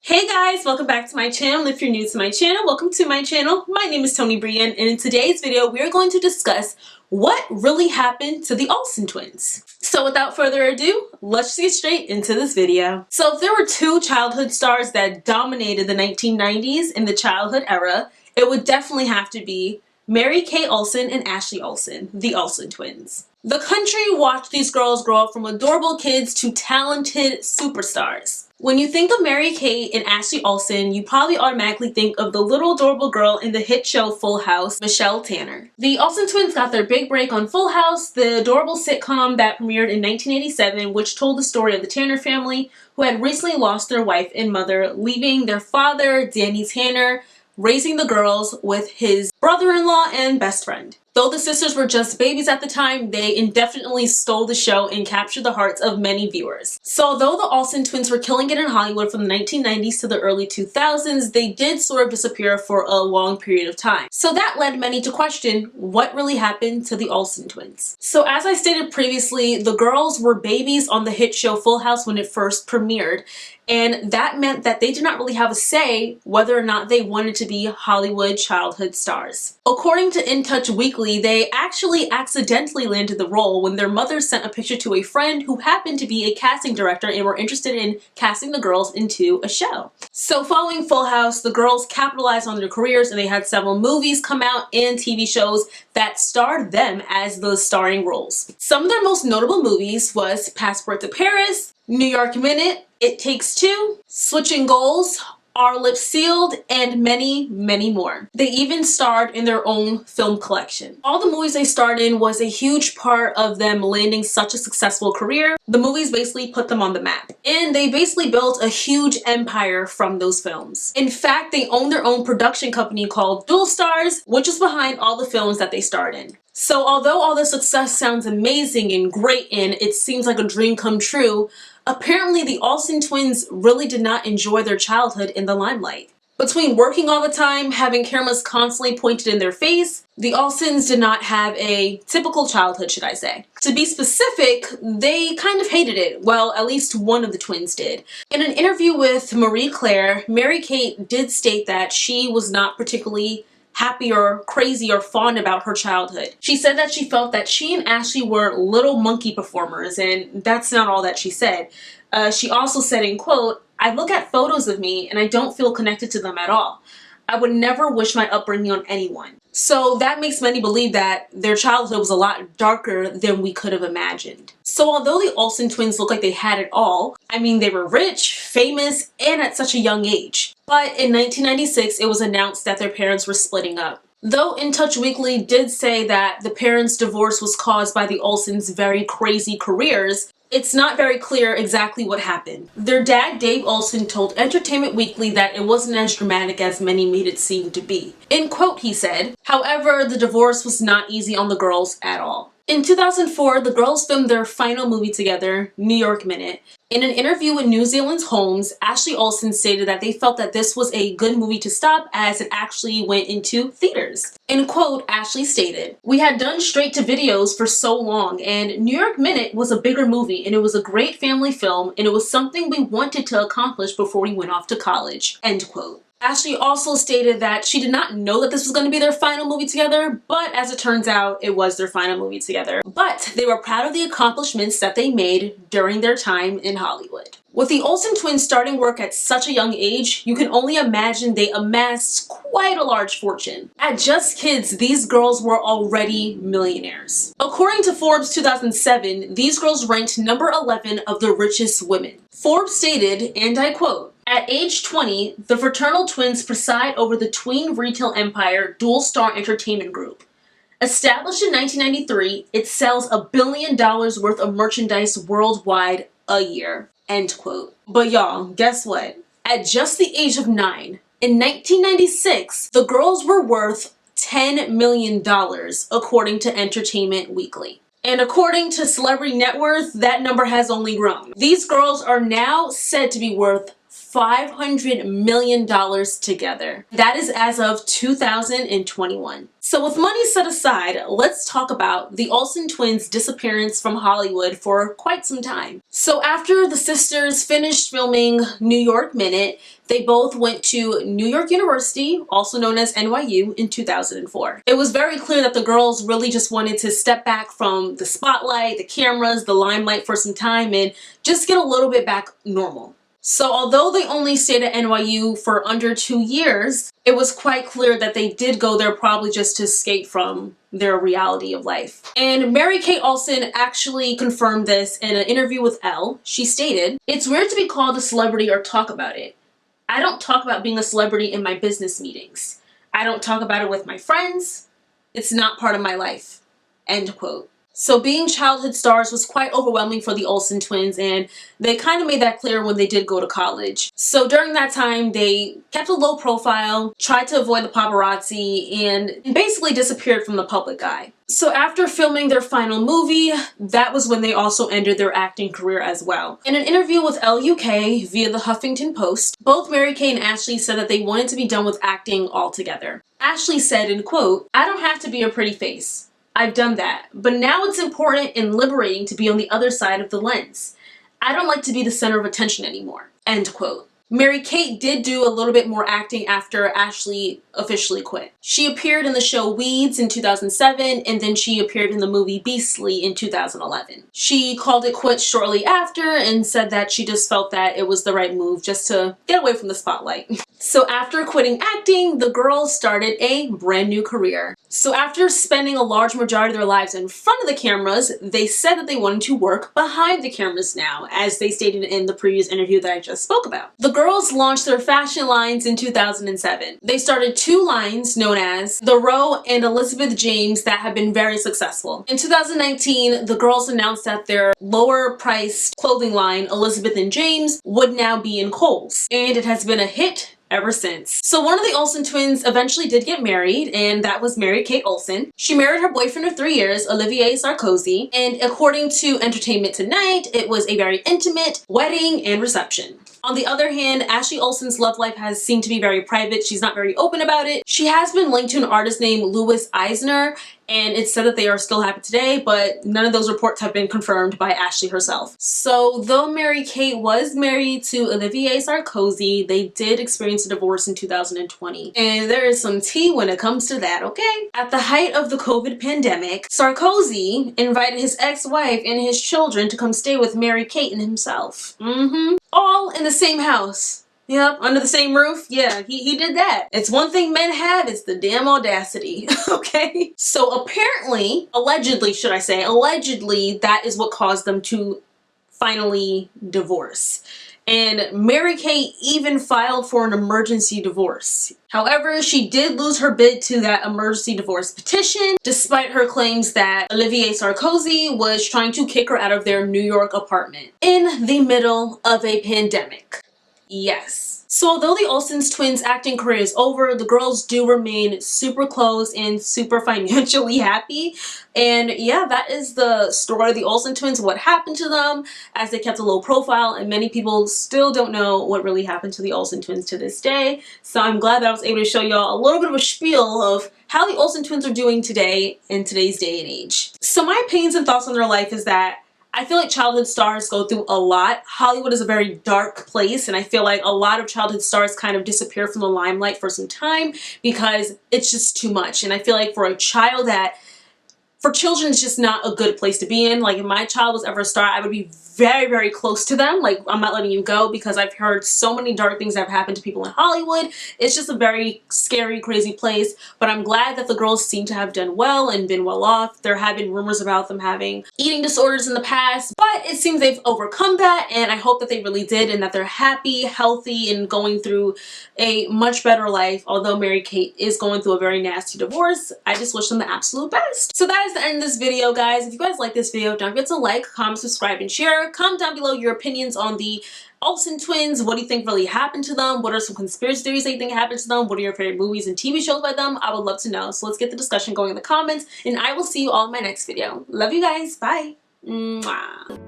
Hey guys, welcome back to my channel. If you're new to my channel, welcome to my channel. My name is Toni Bryanne, and in today's video, we're going to discuss what really happened to the Olsen twins. So without further ado, let's get straight into this video. So if there were two childhood stars that dominated the 1990s in the childhood era, it would definitely have to be Mary Kay Olsen and Ashley Olsen, the Olsen twins. The country watched these girls grow up from adorable kids to talented superstars. When you think of Mary Kay and Ashley Olsen, you probably automatically think of the little adorable girl in the hit show Full House, Michelle Tanner. The Olsen twins got their big break on Full House, the adorable sitcom that premiered in 1987, which told the story of the Tanner family who had recently lost their wife and mother, leaving their father, Danny Tanner, raising the girls with his brother-in-law and best friend. Though the sisters were just babies at the time, they indefinitely stole the show and captured the hearts of many viewers. So although the Olsen twins were killing it in Hollywood from the 1990s to the early 2000s, they did sort of disappear for a long period of time. So that led many to question what really happened to the Olsen twins. So as I stated previously, the girls were babies on the hit show Full House when it first premiered, and that meant that they did not really have a say whether or not they wanted to be Hollywood childhood stars. According to In Touch Weekly, they actually accidentally landed the role when their mother sent a picture to a friend who happened to be a casting director and were interested in casting the girls into a show. So following Full House, the girls capitalized on their careers and they had several movies come out and TV shows that starred them as the starring roles. Some of their most notable movies was Passport to Paris, New York Minute, It Takes Two, Switching Goals, Our Lips Sealed, and many, many more. They even starred in their own film collection. All the movies they starred in was a huge part of them landing such a successful career. The movies basically put them on the map. And they basically built a huge empire from those films. In fact, they own their own production company called Dual Stars, which is behind all the films that they starred in. So although all this success sounds amazing and great and it seems like a dream come true, apparently the Olsen twins really did not enjoy their childhood in the limelight. Between working all the time, having cameras constantly pointed in their face, the Olsens did not have a typical childhood, should I say. To be specific, they kind of hated it. Well, at least one of the twins did. In an interview with Marie Claire, Mary Kate did state that she was not particularly happy or crazy or fond about her childhood. She said that she felt that she and Ashley were little monkey performers, and that's not all that she said. She also said, in quote, "I look at photos of me and I don't feel connected to them at all. I would never wish my upbringing on anyone." So that makes many believe that their childhood was a lot darker than we could have imagined. So although the Olsen twins look like they had it all, I mean, they were rich, famous, and at such a young age. But in 1996, it was announced that their parents were splitting up. Though In Touch Weekly did say that the parents' divorce was caused by the Olsens' very crazy careers, it's not very clear exactly what happened. Their dad, Dave Olsen, told Entertainment Weekly that it wasn't as dramatic as many made it seem to be. In quote, he said, "However, the divorce was not easy on the girls at all." In 2004, the girls filmed their final movie together, New York Minute. In an interview with New Zealand's Holmes, Ashley Olsen stated that they felt that this was a good movie to stop as it actually went into theaters. In quote, Ashley stated, "We had done straight to videos for so long, and New York Minute was a bigger movie, and it was a great family film, and it was something we wanted to accomplish before we went off to college." End quote. Ashley also stated that she did not know that this was going to be their final movie together, but as it turns out, it was their final movie together. But they were proud of the accomplishments that they made during their time in Hollywood. With the Olsen twins starting work at such a young age, you can only imagine they amassed quite a large fortune. At just kids, these girls were already millionaires. According to Forbes 2007, these girls ranked number 11 of the richest women. Forbes stated, and I quote, "At age 20, the fraternal twins preside over the tween retail empire Dual Star Entertainment Group. Established in 1993, it sells $1 billion worth of merchandise worldwide a year." End quote. But y'all, guess what? At just the age of 9, in 1996, the girls were worth $10 million, according to Entertainment Weekly. And according to Celebrity Net Worth, that number has only grown. These girls are now said to be worth $500 million together. That is as of 2021. So with money set aside, let's talk about the Olsen twins' disappearance from Hollywood for quite some time. So after the sisters finished filming New York Minute, they both went to New York University, also known as NYU, in 2004. It was very clear that the girls really just wanted to step back from the spotlight, the cameras, the limelight for some time and just get a little bit back normal. So although they only stayed at NYU for under 2 years, it was quite clear that they did go there probably just to escape from their reality of life. And Mary-Kate Olsen actually confirmed this in an interview with Elle. She stated, "It's weird to be called a celebrity or talk about it. I don't talk about being a celebrity in my business meetings. I don't talk about it with my friends. It's not part of my life." End quote. So being childhood stars was quite overwhelming for the Olsen twins, and they kind of made that clear when they did go to college. So during that time, they kept a low profile, tried to avoid the paparazzi, and basically disappeared from the public eye. So after filming their final movie, that was when they also ended their acting career as well. In an interview with Elle UK via the Huffington Post, both Mary-Kate and Ashley said that they wanted to be done with acting altogether. Ashley said, in quote, "I don't have to be a pretty face. I've done that, but now it's important and liberating to be on the other side of the lens. I don't like to be the center of attention anymore." End quote. Mary-Kate did do a little bit more acting after Ashley officially quit. She appeared in the show Weeds in 2007, and then she appeared in the movie Beastly in 2011. She called it quits shortly after and said that she just felt that it was the right move just to get away from the spotlight. So after quitting acting, the girls started a brand new career. So after spending a large majority of their lives in front of the cameras, they said that they wanted to work behind the cameras now, as they stated in the previous interview that I just spoke about. The girls launched their fashion lines in 2007. They started 2 lines known as The Row and Elizabeth James that have been very successful. In 2019, the girls announced that their lower priced clothing line, Elizabeth and James, would now be in Kohl's, and it has been a hit ever since. So one of the Olsen twins eventually did get married, and that was Mary-Kate Olsen. She married her boyfriend of 3 years, Olivier Sarkozy, and according to Entertainment Tonight, it was a very intimate wedding and reception. On the other hand, Ashley Olsen's love life has seemed to be very private. She's not very open about it. She has been linked to an artist named Louis Eisner, and it's said that they are still happy today, but none of those reports have been confirmed by Ashley herself. So though Mary-Kate was married to Olivier Sarkozy, they did experience a divorce in 2020. And there is some tea when it comes to that, okay? At the height of the COVID pandemic, Sarkozy invited his ex-wife and his children to come stay with Mary-Kate and himself. All in the same house. Yep, under the same roof. Yeah, he did that. It's one thing men have, it's the damn audacity, okay? So apparently, allegedly should I say, allegedly that is what caused them to finally divorce. And Mary-Kate even filed for an emergency divorce. However, she did lose her bid to that emergency divorce petition, despite her claims that Olivier Sarkozy was trying to kick her out of their New York apartment in the middle of a pandemic. Yes. So although the Olsen twins' acting career is over, the girls do remain super close and super financially happy. And yeah, that is the story of the Olsen twins, what happened to them as they kept a low profile, and many people still don't know what really happened to the Olsen twins to this day. So I'm glad that I was able to show y'all a little bit of a spiel of how the Olsen twins are doing today in today's day and age. So my opinions and thoughts on their life is that I feel like childhood stars go through a lot. Hollywood is a very dark place, and I feel like a lot of childhood stars kind of disappear from the limelight for some time because it's just too much. And I feel like for a child for children, it's just not a good place to be in. Like if my child was ever a star, I would be very, very close to them. Like I'm not letting you go, because I've heard so many dark things that have happened to people in Hollywood. It's just a very scary, crazy place. But I'm glad that the girls seem to have done well and been well off. There have been rumors about them having eating disorders in the past, but it seems they've overcome that, and I hope that they really did, and that they're happy, healthy, and going through a much better life. Although Mary-Kate is going through a very nasty divorce, I just wish them the absolute best. So that is the end of this video, guys. If you guys like this video, don't forget to like, comment, subscribe, and share. Comment down below your opinions on the Olsen twins. What do you think really happened to them? What are some conspiracy theories that you think happened to them? What are your favorite movies and TV shows by them? I would love to know. So let's get the discussion going in the comments, and I will see you all in my next video. Love you guys. Bye. Mwah.